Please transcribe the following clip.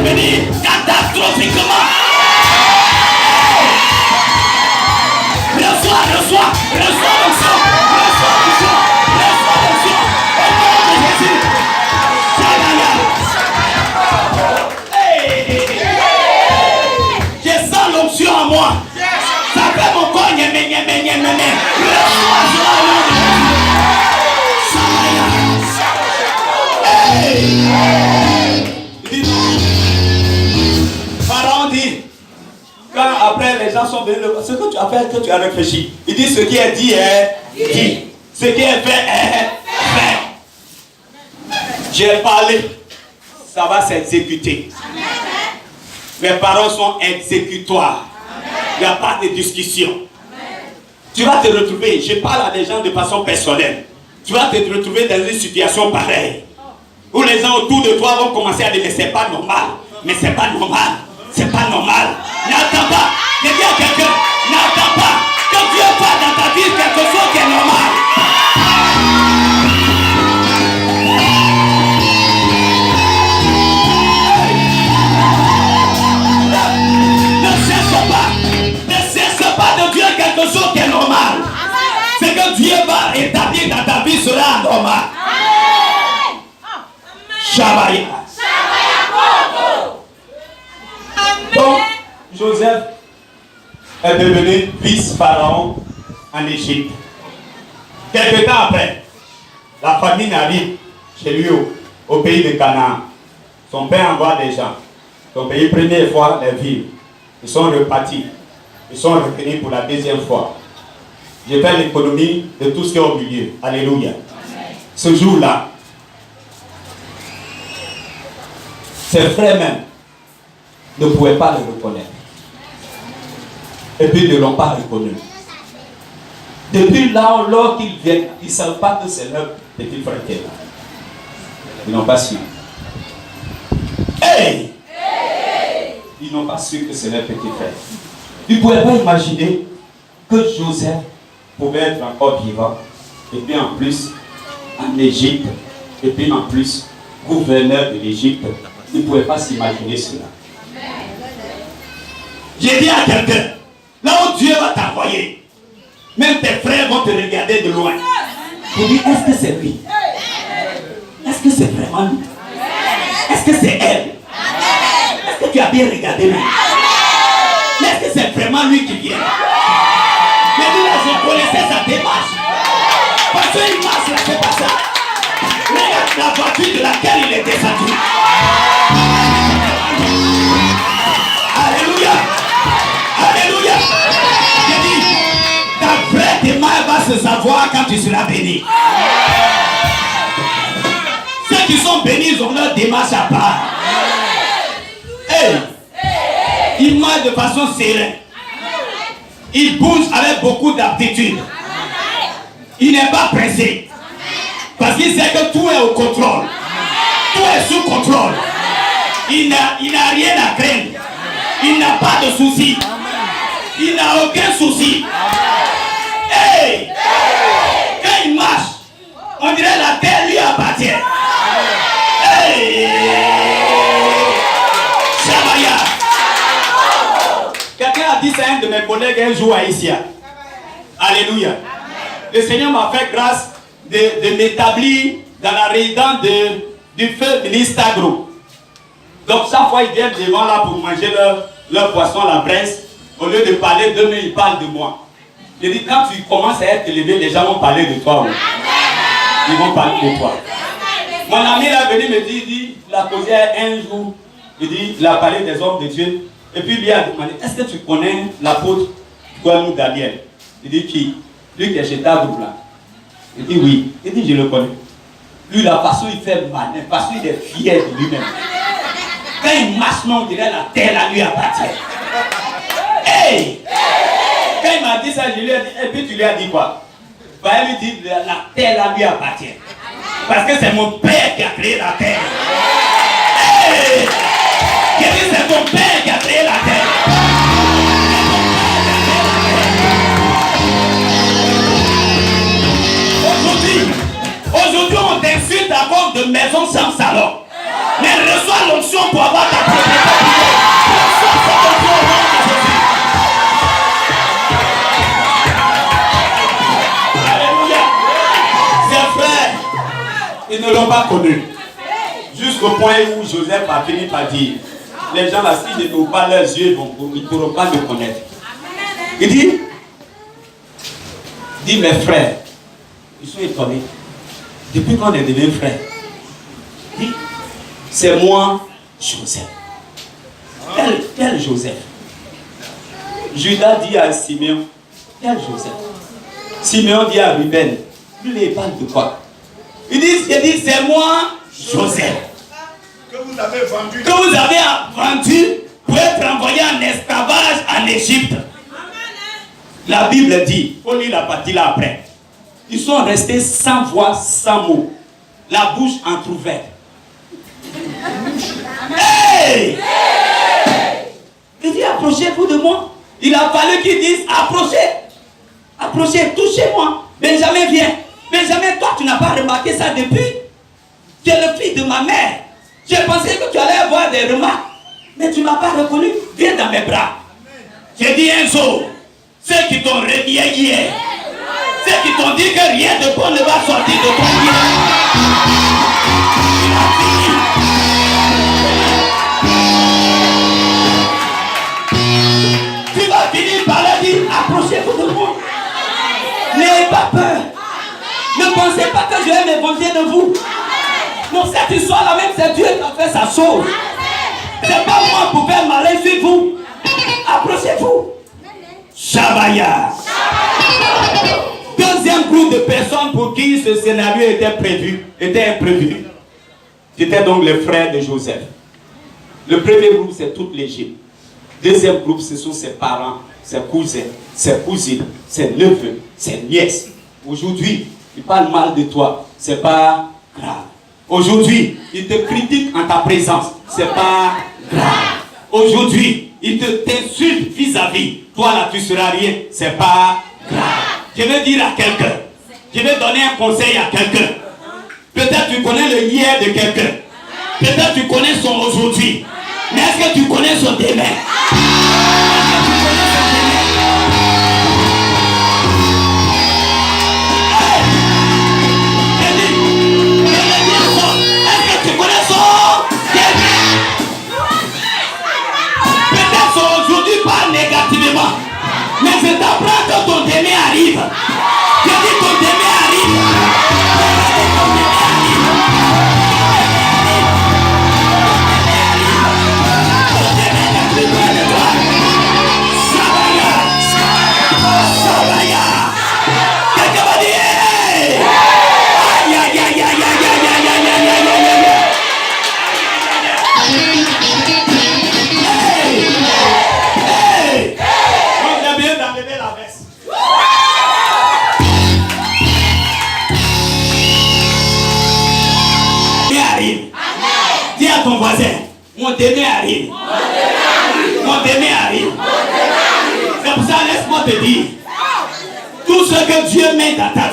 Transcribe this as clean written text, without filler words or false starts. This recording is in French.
devenir catastrophiquement. Reçois l'onction. Reçois l'onction. Au nom de Jésus. Je sens l'onction en moi. Ça fait mon corps reçois au nom de Jésus. Pharaon dit, quand après les gens sont venus, ce que tu as fait, que tu as réfléchi. Il dit ce qui est dit est dit. Ce qui est fait est fait. J'ai parlé, ça va s'exécuter. Mes paroles sont exécutoires. Il n'y a pas de discussion. Tu vas te retrouver, je parle à des gens de façon personnelle. Tu vas te retrouver dans une situation pareille. Où les gens autour de toi vont commencer à dire mais c'est pas normal. Mais c'est pas normal. C'est pas normal. N'attends pas. Je dis à quelqu'un, n'attends pas que Dieu fasse dans ta vie quelque chose qui est normal. Ne cherche pas de Dieu quelque chose qui est normal. Ce que Dieu va établir dans ta vie sera normal. Shabaya. Donc, Joseph est devenu vice-pharaon en Égypte. Quelque temps après, la famine arrive chez lui au pays de Canaan. Son père envoie des gens. Son pays, première fois, les villes. Ils sont repartis. Ils sont revenus pour la deuxième fois. J'ai fait l'économie de tout ce qui est au milieu. Alléluia. Ce jour-là, ses frères même ne pouvaient pas le reconnaître. Et puis ils ne l'ont pas reconnu. Depuis là, lors qu'ils viennent, ils ne savent pas que c'est leur petit frère qui est là. Ils n'ont pas su. Hey! Ils n'ont pas su que c'est leur petit frère. Ils ne pouvaient pas imaginer que Joseph pouvait être encore vivant. Et puis en plus, en Égypte. Et puis en plus, gouverneur de l'Égypte. Ils ne pouvaient pas s'imaginer cela. J'ai dit à quelqu'un, là où Dieu va t'envoyer, même tes frères vont te regarder de loin. Pour dire, est-ce que c'est lui? Est-ce que c'est vraiment lui? Est-ce que c'est elle? Est-ce que tu as bien regardé lui? Mais est-ce que c'est vraiment lui qui vient? Mais lui là, je connaissais sa démarche. Parce qu'il marche là, c'est pas ça. Regarde la voiture de laquelle il est descendu. Alléluia. Alléluia. J'ai dit, ta vraie démarche va se savoir quand tu seras béni. Ceux qui sont bénis, ils ont leur démarche à part. Hey. Il marche de façon sereine. Il bouge avec beaucoup d'aptitude. Il n'est pas pressé. Parce qu'il sait que tout est au contrôle. Tout est sous contrôle. Il n'a rien à craindre. Il n'a pas de soucis. Il n'a aucun souci. Hey! Quand il marche, on dirait la terre lui appartient. Hey! Shabaya! Quelqu'un a dit ça à un de mes collègues un jour haïtien. Alléluia. Le Seigneur m'a fait grâce de m'établir dans la résidence du feu de l'Istagro. Donc chaque fois ils viennent devant là pour manger leur poisson à la braise, au lieu de parler d'eux, ils parlent de moi. Je dis, quand tu commences à être élevé, les gens vont parler de toi. Oui. Ils vont parler de toi. Mon ami est venu me dire, il a causé un jour, il a parlé des hommes de Dieu. Et puis lui a demandé, est-ce que tu connais l'apôtre Gouanou Daniel? Il dit, qui? Lui qui est chez Tabouk là. Il dit, oui. Il dit, je le connais. Lui, la façon il fait mal, la façon il est fier de lui-même. Quand il marche, non, on dirait la terre à lui appartient. Hey! Quand il m'a dit ça, je lui ai dit, et puis tu lui as dit quoi? Bah, il lui dit, la terre à lui appartient. Parce que c'est mon père qui a créé la terre. Hey! Il dit, c'est ton père qui a créé la terre. Aujourd'hui, on t'insulte à cause de maison sans salon. Mais reçois l'onction pour avoir ta propriété. pas connu. Jusqu'au point où Joseph a fini par dire, les gens là, s'ils ne trouvent pas leurs yeux, ils ne pourront pas me connaître. Il dit mes frères, ils sont étonnés. Depuis qu'on est devenus frères, il dit, c'est moi, Joseph. Quel Joseph? Judas dit à Simeon, quel Joseph? Simeon dit à Ruben, lui il parle de quoi? Il dit c'est moi, Joseph. Que vous avez vendu. Que vous avez vendu pour être envoyé en esclavage en Égypte. La Bible dit, il faut lire la partie là après. Ils sont restés sans voix, sans mots. La bouche entrouverte. Hey! Il dit approchez-vous de moi. Il a fallu qu'ils disent approchez. Approchez, touchez-moi. Benjamin viens. Benjamin, toi tu n'as pas remarqué ça depuis. Tu es le fils de ma mère. J'ai pensé que tu allais avoir des remarques. Mais tu ne m'as pas reconnu. Viens dans mes bras. J'ai dit un jour, ceux qui t'ont renié hier, ceux qui t'ont dit que rien de bon ne va sortir de toi hier, il a fini. Tu vas finir par leur dire, approchez-vous de moi. N'ayez pas peur. Ne pensez pas que je vais me venger de vous. Non, cette histoire-là même, c'est Dieu qui a fait sa chose. C'est pas moi pour faire malin sur vous. Approchez-vous. Shabaya. Deuxième groupe de personnes pour qui ce scénario était imprévu. C'était donc les frères de Joseph. Le premier groupe, c'est toute l'Égypte. Deuxième groupe, ce sont ses parents, ses cousins, ses cousines, ses neveux, ses nièces. Aujourd'hui, ils parlent mal de toi. C'est pas grave. Aujourd'hui, ils te critiquent en ta présence. C'est pas grave. Aujourd'hui, ils t'insultent vis-à-vis. Toi là, tu seras rien. C'est pas grave. Je vais dire à quelqu'un. Je vais donner un conseil à quelqu'un. Peut-être tu connais le hier de quelqu'un. Peut-être tu connais son aujourd'hui. Mais est-ce que tu connais son demain? Négativement. Mais je t'apprends que ton demain arrive. Je dis ton demain arrive. Quelqu'un va dire aïe aïe aïe aïe aïe aïe aïe ton voisin, mon demain arrive. Mon demain arrive. C'est pour ça, laisse-moi te dire, tout ce que Dieu met dans ta vie,